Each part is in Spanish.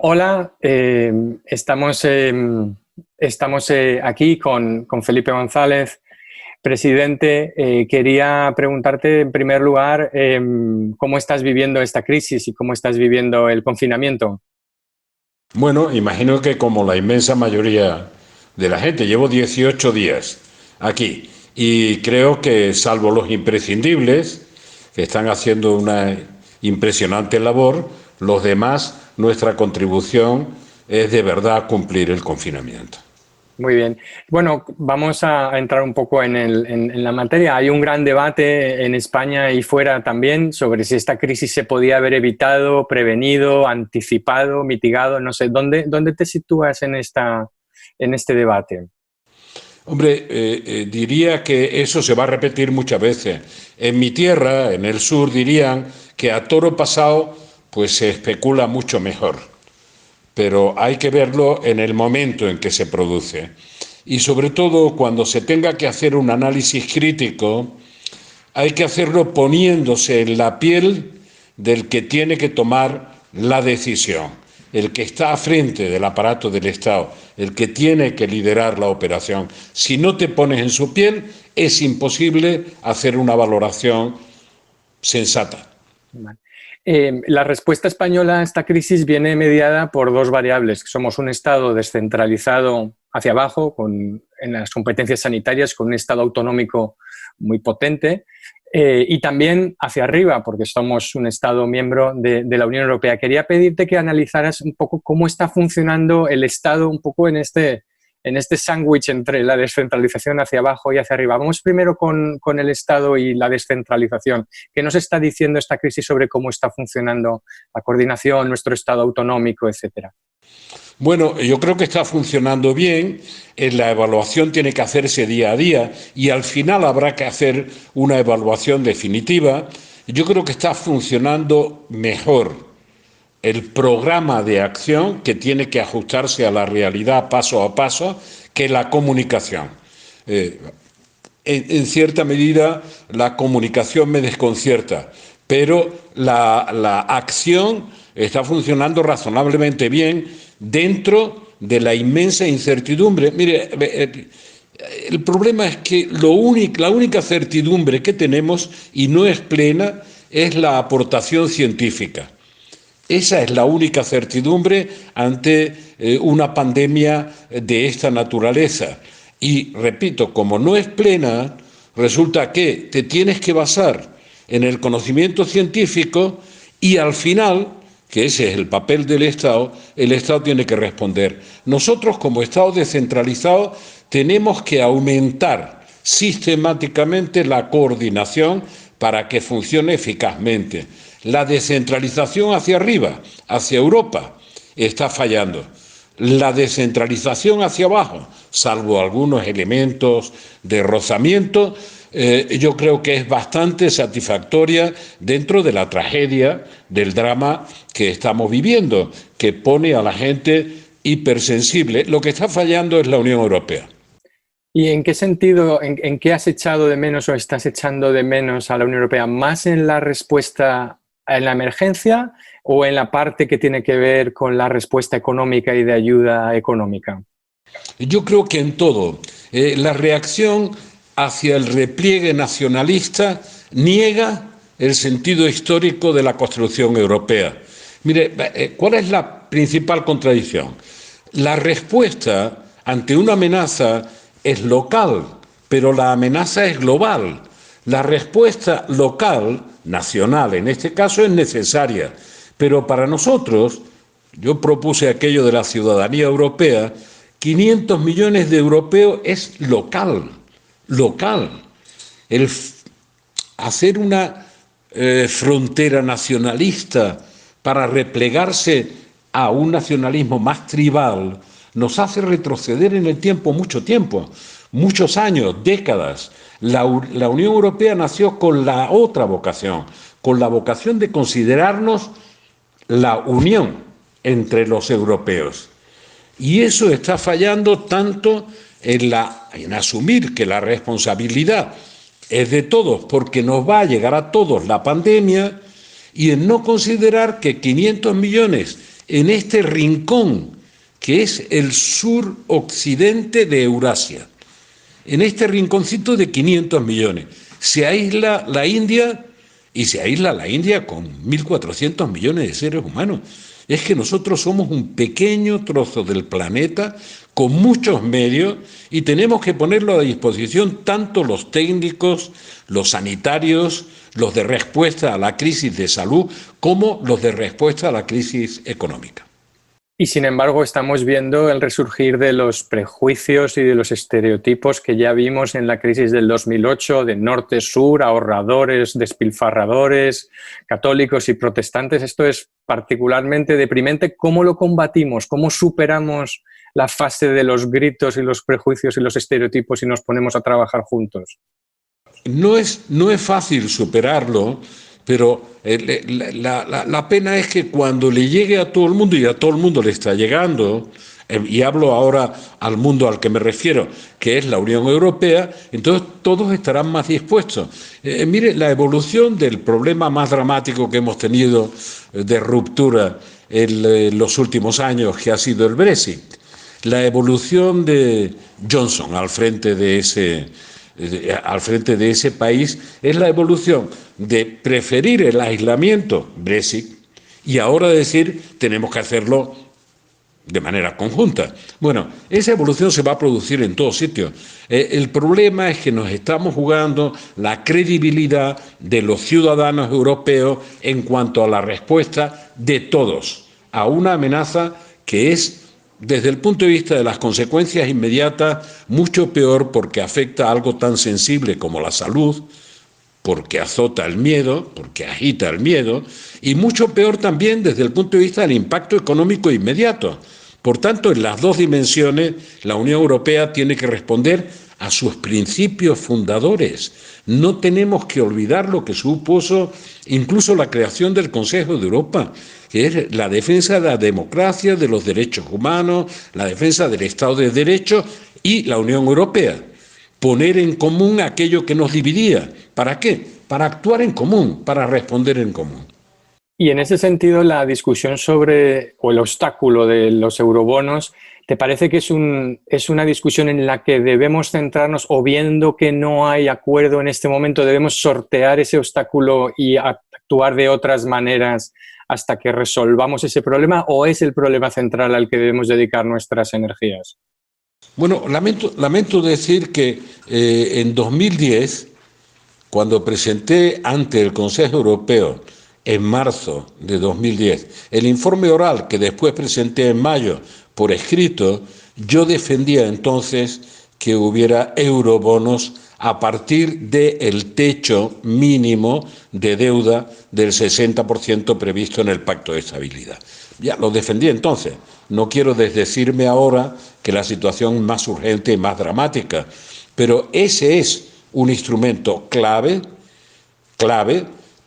Hola, estamos aquí con Felipe González, presidente. Quería preguntarte en primer lugar cómo estás viviendo esta crisis y cómo estás viviendo el confinamiento. Bueno, imagino que como la inmensa mayoría de la gente, llevo 18 días aquí y creo que salvo los imprescindibles, que están haciendo una impresionante labor, los demás, nuestra contribución es de verdad cumplir el confinamiento. Muy bien. Bueno, vamos a entrar un poco en la materia. Hay un gran debate en España y fuera también sobre si esta crisis se podía haber evitado, prevenido, anticipado, mitigado. No sé, ¿dónde te sitúas en este debate? Hombre, diría que eso se va a repetir muchas veces. En mi tierra, en el sur, dirían que a toro pasado pues se especula mucho mejor, pero hay que verlo en el momento en que se produce. Y sobre todo cuando se tenga que hacer un análisis crítico, hay que hacerlo poniéndose en la piel del que tiene que tomar la decisión, el que está a frente del aparato del Estado, el que tiene que liderar la operación. Si no te pones en su piel, es imposible hacer una valoración sensata. Vale. La respuesta española a esta crisis viene mediada por dos variables. Somos un Estado descentralizado hacia abajo, en las competencias sanitarias, con un Estado autonómico muy potente, y también hacia arriba, porque somos un Estado miembro de la Unión Europea. Quería pedirte que analizaras un poco cómo está funcionando el Estado un poco en este sándwich entre la descentralización hacia abajo y hacia arriba. Vamos primero con el Estado y la descentralización. ¿Qué nos está diciendo esta crisis sobre cómo está funcionando la coordinación, nuestro Estado autonómico, etcétera? Bueno, yo creo que está funcionando bien, la evaluación tiene que hacerse día a día y al final habrá que hacer una evaluación definitiva. Yo creo que está funcionando mejor el programa de acción que tiene que ajustarse a la realidad paso a paso que la comunicación. Eh, en cierta medida la comunicación me desconcierta, pero la acción está funcionando razonablemente bien dentro de la inmensa incertidumbre. Mire, el problema es que la única certidumbre que tenemos, y no es plena, es la aportación científica. Esa es la única certidumbre ante una pandemia de esta naturaleza. Y repito, como no es plena, resulta que te tienes que basar en el conocimiento científico y al final, que ese es el papel del Estado, el Estado tiene que responder. Nosotros como Estado descentralizado tenemos que aumentar sistemáticamente la coordinación para que funcione eficazmente. La descentralización hacia arriba, hacia Europa, está fallando. La descentralización hacia abajo, salvo algunos elementos de rozamiento, yo creo que es bastante satisfactoria dentro de la tragedia, del drama que estamos viviendo, que pone a la gente hipersensible. Lo que está fallando es la Unión Europea. ¿Y en qué sentido, en qué has echado de menos o estás echando de menos a la Unión Europea? ¿Más en la respuesta en la emergencia o en la parte que tiene que ver con la respuesta económica y de ayuda económica? Yo creo que en todo. La reacción hacia el repliegue nacionalista niega el sentido histórico de la construcción europea. Mire, ¿cuál es la principal contradicción? La respuesta ante una amenaza es local, pero la amenaza es global. La respuesta local, nacional en este caso, es necesaria, pero para nosotros, yo propuse aquello de la ciudadanía europea, 500 millones de europeos es local, local. El hacer una frontera nacionalista para replegarse a un nacionalismo más tribal nos hace retroceder en el tiempo, muchos años, décadas. La Unión Europea nació con la otra vocación, con la vocación de considerarnos la unión entre los europeos. Y eso está fallando tanto en asumir que la responsabilidad es de todos, porque nos va a llegar a todos la pandemia, y en no considerar que 500 millones en este rincón que es el suroccidente de Eurasia. En este rinconcito de 500 millones. Se aísla la India y se aísla la India con 1.400 millones de seres humanos. Es que nosotros somos un pequeño trozo del planeta con muchos medios y tenemos que ponerlo a disposición tanto los técnicos, los sanitarios, los de respuesta a la crisis de salud, como los de respuesta a la crisis económica. Y sin embargo estamos viendo el resurgir de los prejuicios y de los estereotipos que ya vimos en la crisis del 2008, de norte-sur, ahorradores, despilfarradores, católicos y protestantes. Esto es particularmente deprimente. ¿Cómo lo combatimos? ¿Cómo superamos la fase de los gritos y los prejuicios y los estereotipos y nos ponemos a trabajar juntos? No es fácil superarlo, pero la pena es que cuando le llegue a todo el mundo, y a todo el mundo le está llegando, y hablo ahora al mundo al que me refiero, que es la Unión Europea, entonces todos estarán más dispuestos. Mire, la evolución del problema más dramático que hemos tenido de ruptura en los últimos años, que ha sido el Brexit, la evolución de Johnson al frente de ese país es la evolución de preferir el aislamiento, Brexit, y ahora decir tenemos que hacerlo de manera conjunta. Bueno, esa evolución se va a producir en todos sitios. El problema es que nos estamos jugando la credibilidad de los ciudadanos europeos en cuanto a la respuesta de todos a una amenaza que es, desde el punto de vista de las consecuencias inmediatas, mucho peor porque afecta a algo tan sensible como la salud, porque azota el miedo, porque agita el miedo, y mucho peor también desde el punto de vista del impacto económico inmediato. Por tanto, en las dos dimensiones, la Unión Europea tiene que responder a sus principios fundadores. No tenemos que olvidar lo que supuso incluso la creación del Consejo de Europa, que es la defensa de la democracia, de los derechos humanos, la defensa del Estado de Derecho y la Unión Europea. Poner en común aquello que nos dividía. ¿Para qué? Para actuar en común, para responder en común. Y en ese sentido, la discusión sobre, o el obstáculo de los eurobonos, ¿te parece que es una discusión en la que debemos centrarnos, o viendo que no hay acuerdo en este momento, debemos sortear ese obstáculo y actuar de otras maneras hasta que resolvamos ese problema, o es el problema central al que debemos dedicar nuestras energías? Bueno, lamento decir que en 2010, cuando presenté ante el Consejo Europeo en marzo de 2010 el informe oral que después presenté en mayo por escrito, yo defendía entonces que hubiera eurobonos a partir del techo mínimo de deuda del 60% previsto en el Pacto de Estabilidad. Ya lo defendí entonces. No quiero desdecirme ahora que la situación es más urgente y más dramática, pero ese es un instrumento clave,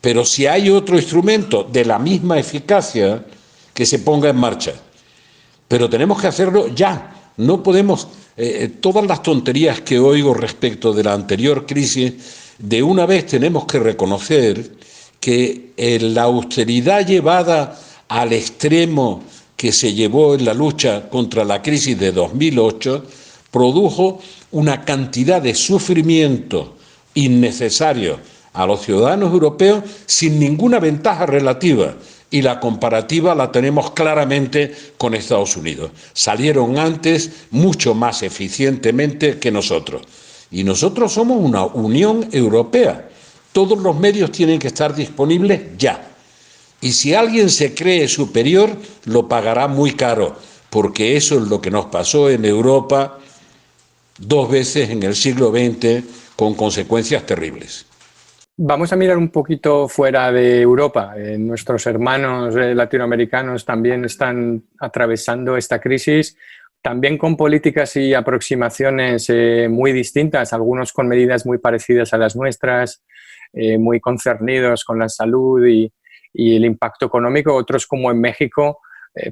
pero si hay otro instrumento de la misma eficacia, que se ponga en marcha. Pero tenemos que hacerlo ya. No podemos, todas las tonterías que oigo respecto de la anterior crisis, de una vez tenemos que reconocer que la austeridad llevada al extremo que se llevó en la lucha contra la crisis de 2008 produjo una cantidad de sufrimiento innecesario a los ciudadanos europeos sin ninguna ventaja relativa, y la comparativa la tenemos claramente con Estados Unidos. Salieron antes mucho más eficientemente que nosotros. Y nosotros somos una Unión Europea. Todos los medios tienen que estar disponibles ya. Y si alguien se cree superior, lo pagará muy caro, porque eso es lo que nos pasó en Europa 2 veces en el siglo XX, con consecuencias terribles. Vamos a mirar un poquito fuera de Europa. Nuestros hermanos latinoamericanos también están atravesando esta crisis, también con políticas y aproximaciones muy distintas, algunos con medidas muy parecidas a las nuestras, muy concernidos con la salud y el impacto económico, otros como en México,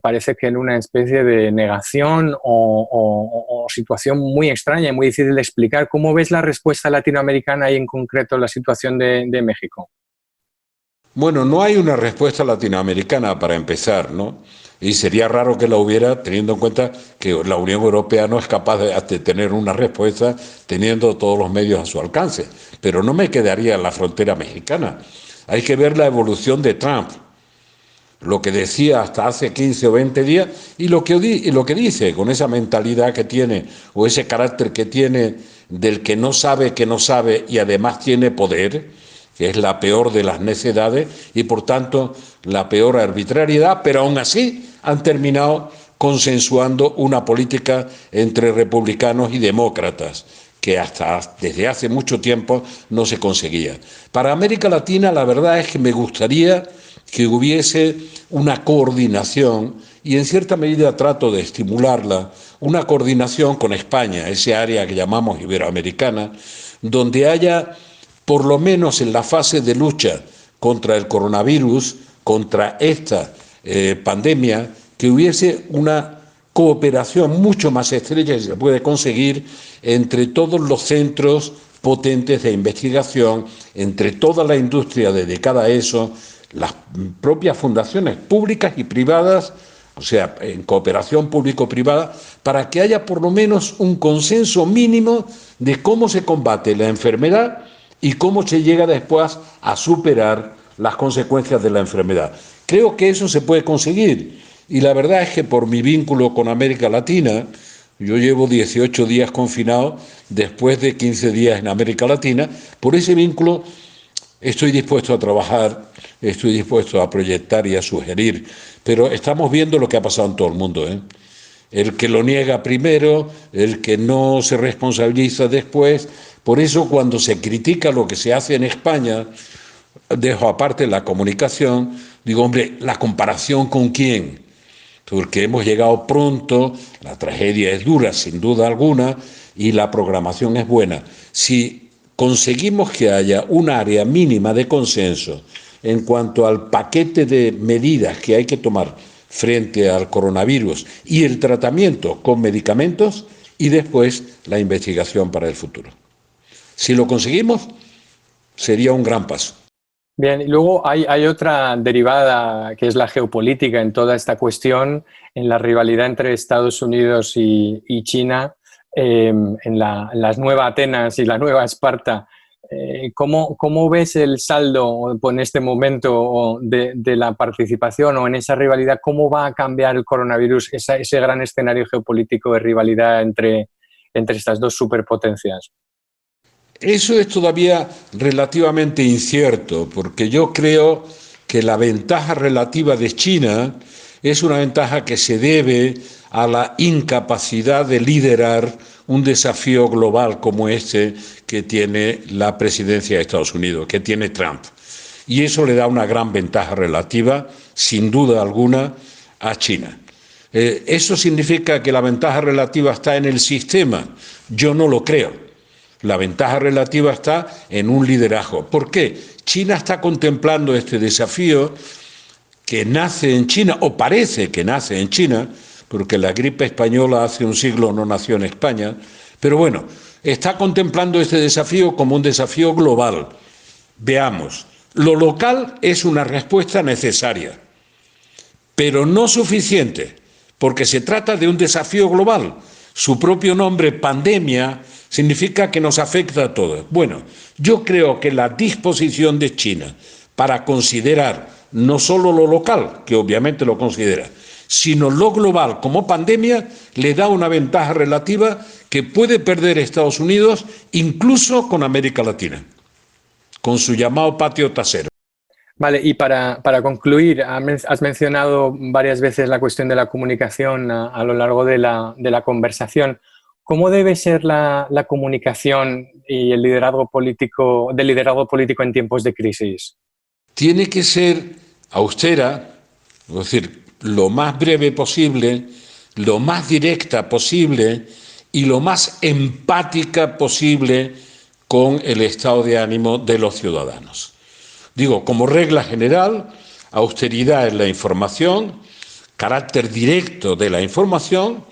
parece que en una especie de negación o situación muy extraña y muy difícil de explicar. ¿Cómo ves la respuesta latinoamericana y en concreto la situación de México? Bueno, no hay una respuesta latinoamericana para empezar, ¿no? Y sería raro que la hubiera, teniendo en cuenta que la Unión Europea no es capaz de tener una respuesta teniendo todos los medios a su alcance. Pero no me quedaría en la frontera mexicana. Hay que ver la evolución de Trump, lo que decía hasta hace 15 o 20 días y lo que dice, con esa mentalidad que tiene o ese carácter que tiene del que no sabe y además tiene poder, que es la peor de las necedades y por tanto la peor arbitrariedad, pero aún así han terminado consensuando una política entre republicanos y demócratas que desde hace mucho tiempo no se conseguía. Para América Latina la verdad es que me gustaría que hubiese una coordinación, y en cierta medida trato de estimularla, una coordinación con España, ese área que llamamos iberoamericana, donde haya, por lo menos en la fase de lucha contra el coronavirus, contra esta pandemia, que hubiese una cooperación mucho más estrecha que se puede conseguir entre todos los centros potentes de investigación, entre toda la industria dedicada a eso, las propias fundaciones públicas y privadas, o sea, en cooperación público-privada, para que haya por lo menos un consenso mínimo de cómo se combate la enfermedad y cómo se llega después a superar las consecuencias de la enfermedad. Creo que eso se puede conseguir y la verdad es que por mi vínculo con América Latina, yo llevo 18 días confinado después de 15 días en América Latina, por ese vínculo estoy dispuesto a trabajar, estoy dispuesto a proyectar y a sugerir, pero estamos viendo lo que ha pasado en todo el mundo, ¿eh? El que lo niega primero, el que no se responsabiliza después. Por eso cuando se critica lo que se hace en España, dejo aparte la comunicación, digo, hombre, ¿la comparación con quién? Porque hemos llegado pronto, la tragedia es dura sin duda alguna y la programación es buena. Si conseguimos que haya un área mínima de consenso en cuanto al paquete de medidas que hay que tomar frente al coronavirus y el tratamiento con medicamentos y después la investigación para el futuro. Si lo conseguimos, sería un gran paso. Bien, y luego hay otra derivada que es la geopolítica en toda esta cuestión, en la rivalidad entre Estados Unidos y China, en las nuevas Atenas y la nueva Esparta. ¿Cómo ves el saldo en este momento de la participación o en esa rivalidad? ¿Cómo va a cambiar el coronavirus, ese gran escenario geopolítico de rivalidad entre estas dos superpotencias? Eso es todavía relativamente incierto, porque yo creo que la ventaja relativa de China es una ventaja que se debe a la incapacidad de liderar un desafío global como este que tiene la presidencia de Estados Unidos, que tiene Trump. Y eso le da una gran ventaja relativa, sin duda alguna, a China. ¿Eso significa que la ventaja relativa está en el sistema? Yo no lo creo. La ventaja relativa está en un liderazgo. ¿Por qué? China está contemplando este desafío que nace en China, o parece que nace en China, porque la gripe española hace un siglo no nació en España, pero bueno, está contemplando este desafío como un desafío global. Veamos, lo local es una respuesta necesaria, pero no suficiente, porque se trata de un desafío global. Su propio nombre, pandemia, significa que nos afecta a todos. Bueno, yo creo que la disposición de China para considerar no solo lo local, que obviamente lo considera, sino lo global como pandemia, le da una ventaja relativa que puede perder Estados Unidos incluso con América Latina, con su llamado patio trasero. Vale, y para concluir, has mencionado varias veces la cuestión de la comunicación a lo largo de la conversación. ¿Cómo debe ser la comunicación y el liderazgo político en tiempos de crisis? Tiene que ser austera, es decir, lo más breve posible, lo más directa posible y lo más empática posible con el estado de ánimo de los ciudadanos. Digo, como regla general, austeridad en la información, carácter directo de la información.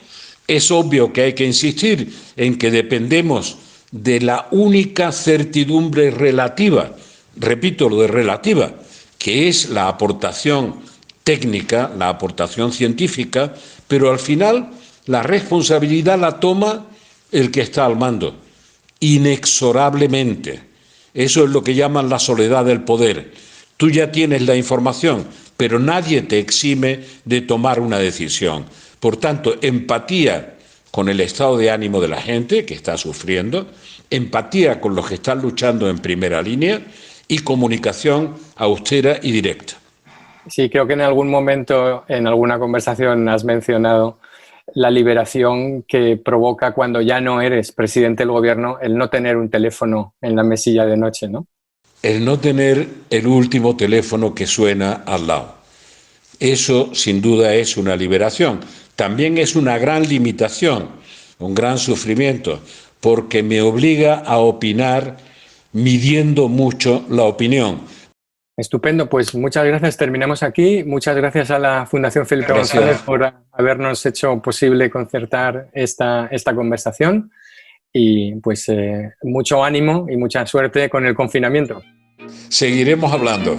Es obvio que hay que insistir en que dependemos de la única certidumbre relativa, repito lo de relativa, que es la aportación técnica, la aportación científica, pero al final la responsabilidad la toma el que está al mando, inexorablemente. Eso es lo que llaman la soledad del poder. Tú ya tienes la información, pero nadie te exime de tomar una decisión. Por tanto, empatía con el estado de ánimo de la gente que está sufriendo, empatía con los que están luchando en primera línea y comunicación austera y directa. Sí, creo que en algún momento, en alguna conversación, has mencionado la liberación que provoca cuando ya no eres presidente del gobierno el no tener un teléfono en la mesilla de noche, ¿no? El no tener el último teléfono que suena al lado. Eso sin duda es una liberación. También es una gran limitación, un gran sufrimiento, porque me obliga a opinar midiendo mucho la opinión. Estupendo, pues muchas gracias. Terminamos aquí. Muchas gracias a la Fundación Felipe González por habernos hecho posible concertar esta conversación y pues mucho ánimo y mucha suerte con el confinamiento. Seguiremos hablando.